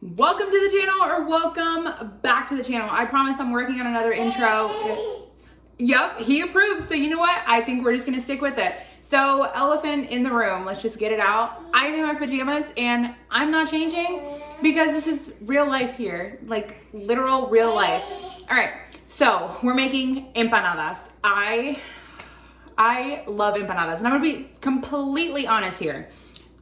Welcome to the channel, or welcome back to the channel. I promise I'm working on another intro. Yep, he approves. So you know what? I think we're just gonna stick with it. So elephant in the room, let's just get it out. I'm in my pajamas and I'm not changing because this is real life here, like literal real life. All right, so we're making empanadas. I love empanadas, and I'm gonna be completely honest here.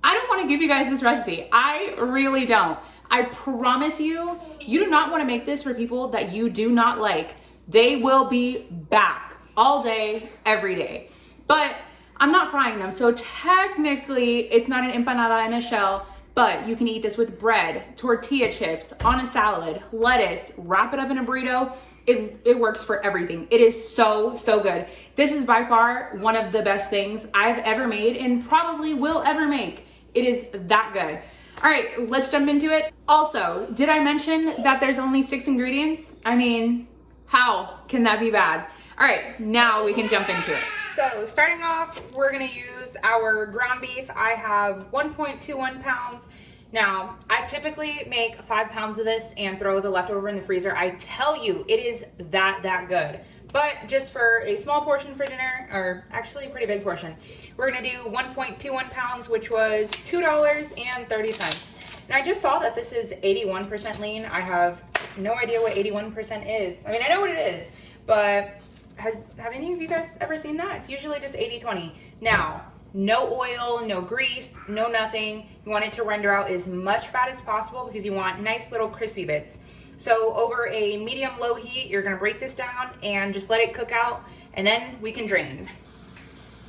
I don't wanna give you guys this recipe. I really don't. I promise you, you do not wanna make this for people that you do not like. They will be back all day, every day. But I'm not frying them, so technically it's not an empanada in a shell, but you can eat this with bread, tortilla chips, on a salad, lettuce, wrap it up in a burrito. It works for everything. It is so good. This is by far one of the best things I've ever made and probably will ever make. It is that good. All right, let's jump into it. Also, did I mention that there's only 6 ingredients? I mean, how can that be bad? All right, now we can jump into it. So starting off, we're gonna use our ground beef. I have 1.21 pounds. Now, I typically make 5 pounds of this and throw the leftover in the freezer. I tell you, it is that good. But just for a small portion for dinner, or actually a pretty big portion, we're gonna do 1.21 pounds, which was $2.30. And I just saw that this is 81% lean. I have no idea what 81% is. I mean, I know what it is, but have any of you guys ever seen that? It's usually just 80-20. Now, no oil, no grease, no nothing. You want it to render out as much fat as possible because you want nice little crispy bits. So over a medium-low heat, you're gonna break this down and just let it cook out, and then we can drain.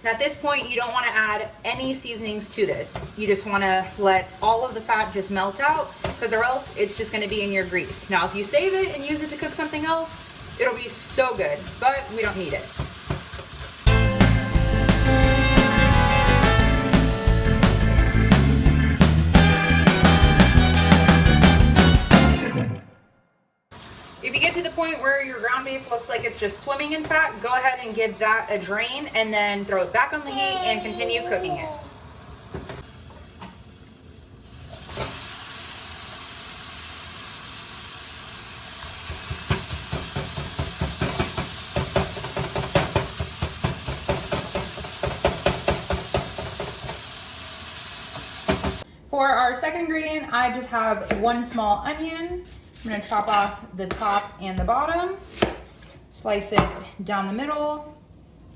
Now at this point, you don't wanna add any seasonings to this. You just wanna let all of the fat just melt out, because or else it's just gonna be in your grease. Now if you save it and use it to cook something else, it'll be so good, but we don't need it. If you get to the point where your ground beef looks like it's just swimming in fat, go ahead and give that a drain and then throw it back on the heat and continue cooking it. For our second ingredient, I just have 1 small onion. I'm gonna chop off the top and the bottom, slice it down the middle,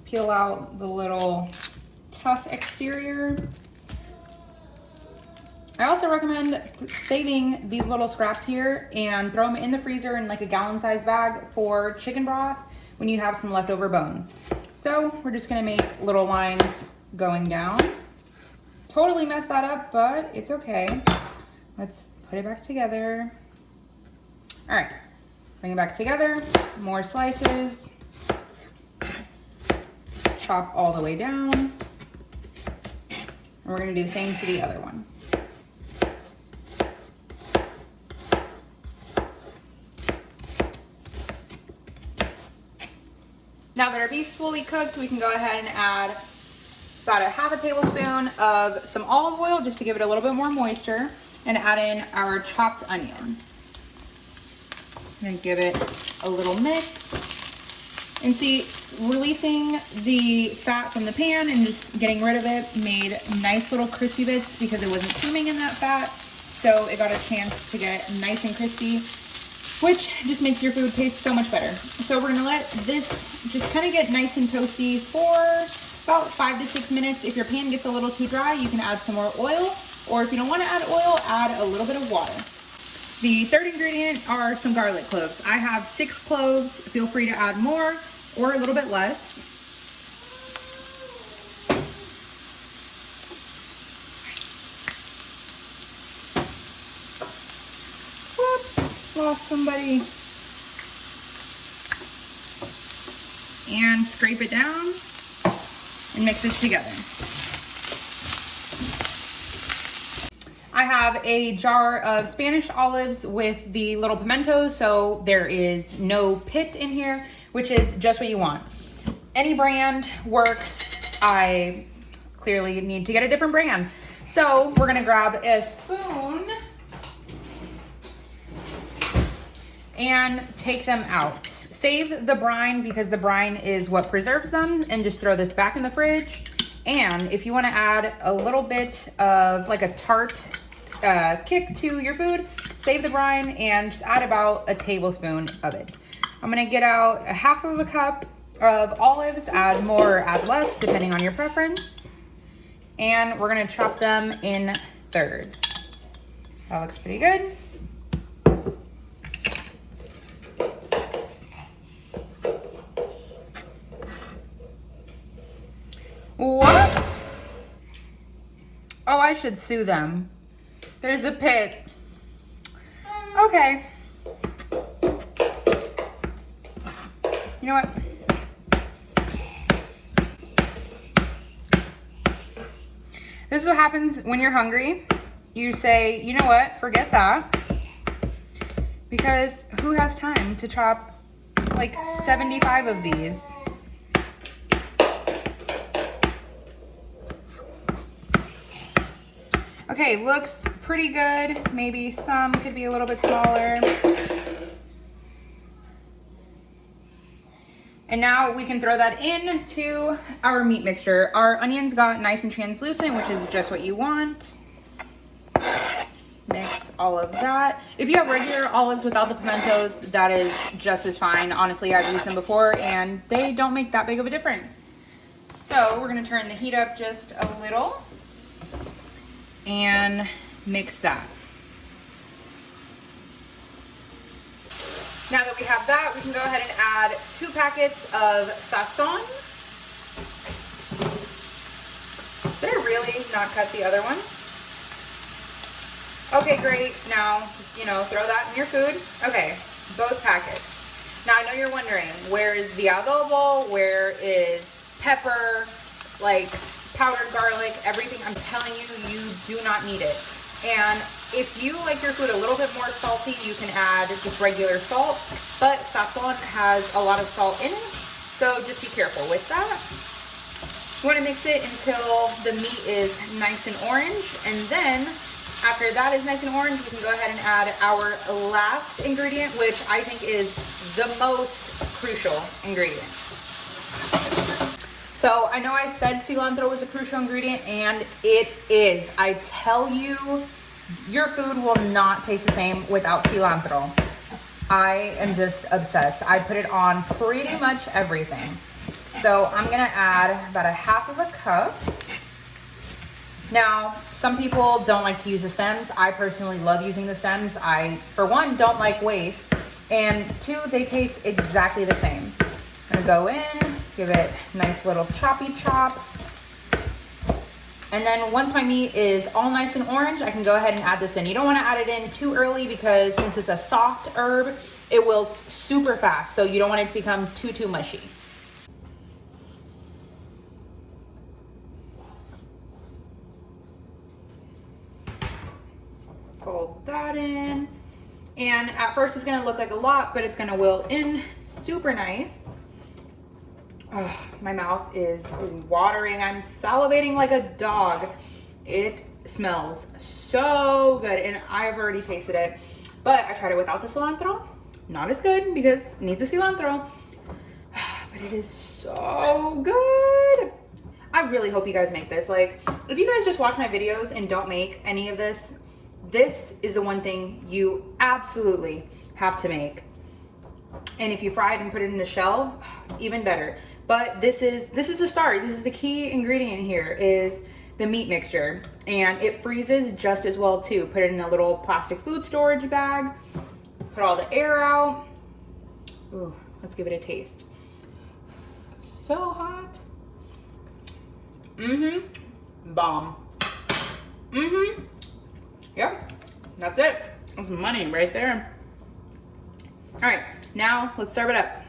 peel out the little tough exterior. I also recommend saving these little scraps here and throw them in the freezer in like a gallon-sized bag for chicken broth when you have some leftover bones. So we're just gonna make little lines going down. Totally messed that up, but it's okay. Let's put it back together. All right, bring it back together, more slices, chop all the way down, and we're gonna do the same to the other one. Now that our beef's fully cooked, we can go ahead and add about a half a tablespoon of some olive oil just to give it a little bit more moisture, and add in our chopped onion. I'm gonna give it a little mix. And see, releasing the fat from the pan and just getting rid of it made nice little crispy bits because it wasn't swimming in that fat. So it got a chance to get nice and crispy, which just makes your food taste so much better. So we're gonna let this just kind of get nice and toasty for about 5 to 6 minutes. If your pan gets a little too dry, you can add some more oil, or if you don't wanna add oil, add a little bit of water. The third ingredient are some garlic cloves. I have 6 cloves. Feel free to add more or a little bit less. Whoops, lost somebody. And scrape it down and mix it together. I have a jar of Spanish olives with the little pimentos, so there is no pit in here, which is just what you want. Any brand works. I clearly need to get a different brand. So we're gonna grab a spoon and take them out. Save the brine because the brine is what preserves them, and just throw this back in the fridge. And if you want to add a little bit of like a tart kick to your food, save the brine and just add about a tablespoon of it. I'm gonna get out a half of a cup of olives, add more or add less depending on your preference. And we're gonna chop them in thirds. That looks pretty good. What? Oh, I should sue them. There's a pit. Okay. You know what? This is what happens when you're hungry. You say, you know what, forget that. Because who has time to chop like 75 of these? Okay, looks pretty good. Maybe some could be a little bit smaller. And now we can throw that into our meat mixture. Our onions got nice and translucent, which is just what you want. Mix all of that. If you have regular olives without the pimentos, that is just as fine. Honestly, I've used them before and they don't make that big of a difference. So we're gonna turn the heat up just a little and mix that. Now that we have that, we can go ahead and add 2 packets of sazon. Did I really not cut the other one? Okay, great. Now, just, throw that in your food. Okay, both packets. Now, I know you're wondering, where is the adobo? Where is pepper, like powdered garlic, everything? I'm telling you, you do not need it. And if you like your food a little bit more salty, you can add just regular salt, but sazon has a lot of salt in it, so just be careful with that. You want to mix it until the meat is nice and orange, and then after that is nice and orange, we can go ahead and add our last ingredient, which I think is the most crucial ingredient. So I know I said cilantro was a crucial ingredient, and it is. I tell you, your food will not taste the same without cilantro. I am just obsessed. I put it on pretty much everything. So I'm gonna add about a half of a cup. Now, some people don't like to use the stems. I personally love using the stems. I, for one, don't like waste. And 2, they taste exactly the same. I'm gonna go in, give it a nice little choppy chop. And then once my meat is all nice and orange, I can go ahead and add this in. You don't want to add it in too early because since it's a soft herb, it wilts super fast. So you don't want it to become too mushy. Fold that in. And at first it's going to look like a lot, but it's going to wilt in super nice. Oh, my mouth is watering. I'm salivating like a dog. It smells so good, and I've already tasted it. But I tried it without the cilantro. Not as good because it needs a cilantro. But it is so good. I really hope you guys make this. Like, if you guys just watch my videos and don't make any of this, this is the one thing you absolutely have to make. And if you fry it and put it in a shell, it's even better. But this is the start. This is the key ingredient here is the meat mixture. And it freezes just as well too. Put it in a little plastic food storage bag. Put all the air out. Ooh, let's give it a taste. So hot. Bomb. Yep, that's it. That's money right there. All right, now let's serve it up.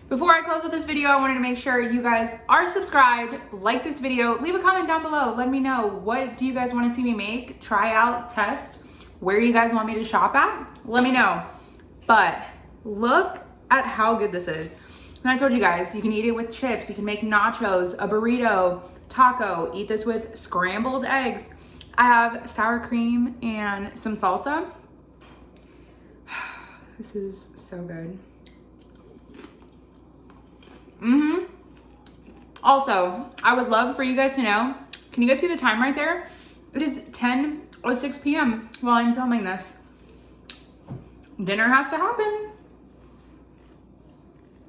Before I close out this video, I wanted to make sure you guys are subscribed, like this video, leave a comment down below. Let me know, what do you guys want to see me make, try out, test, where you guys want me to shop at? Let me know. But look at how good this is. And I told you guys, you can eat it with chips, you can make nachos, a burrito, taco, eat this with scrambled eggs. I have sour cream and some salsa. This is so good. Also, I would love for you guys to know, can you guys see the time right there? It is 10:06 p.m. while I'm filming this. Dinner has to happen.